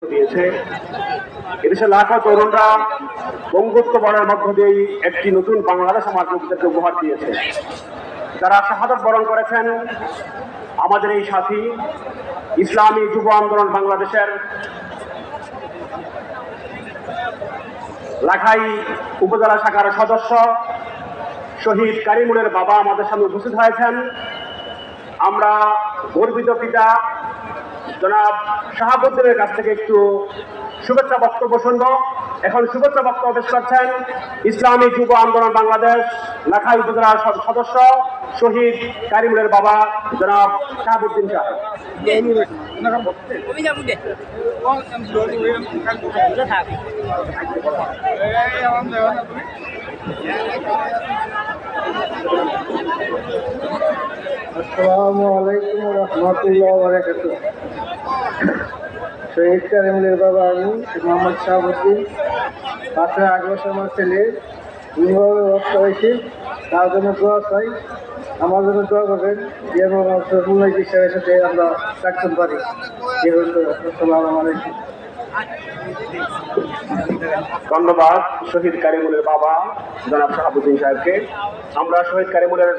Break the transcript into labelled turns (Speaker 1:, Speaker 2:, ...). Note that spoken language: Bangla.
Speaker 1: দিয়েছে। এদেশে লাখো তরুণরা বঙ্গুত্ব বরণের মধ্য দিয়ে একটি নতুন বাংলাদেশ আমার মুক্তিকে উপহার দিয়েছে। যারা শাহাদত বরণ করেছেন আমাদের এই সাথী ইসলামী যুব আন্দোলন বাংলাদেশের লাখাই উপজেলা শাখার সদস্য শহীদ কারিমুলের বাবা আমাদের সামনে উপস্থিত হয়েছেন। আমরা গর্বিত পিতা জনাব শাহাবুদ্দিনের কাছ থেকে একটু শুভেচ্ছা বক্তব্য শুনব। এখন শুভেচ্ছা বক্তব্য পেশ করছেন ইসলামী যুব আন্দোলন বাংলাদেশ লাখাই উপজেলার সদস্য শহীদ কারিমুলের বাবা জনাব শাহাবুদ্দিন সাহেব।
Speaker 2: আসসালামু আলাইকুম রহমতুল্লাহ বারাকাতুহু। শহীদ কারিমুলের বাবা আমি মোহাম্মদ শাহাবুদ্দিন 5 আগস্ট আমার ছেলে নির্মভাবে ভক্ত হয়েছি, তার জন্য দোয়া চাই, আমার জন্য দোয়া করবেন যেন উন্নয় চিকিৎসার সাথে আমরা থাকতে পারি। আসসালামু আলাইকুম।
Speaker 1: ধন্যবাদ শহীদ কারিমুলের বাবা জনাব শাহাবুদ্দিন সাহেবকে। আমরা শহীদ কারিমুলের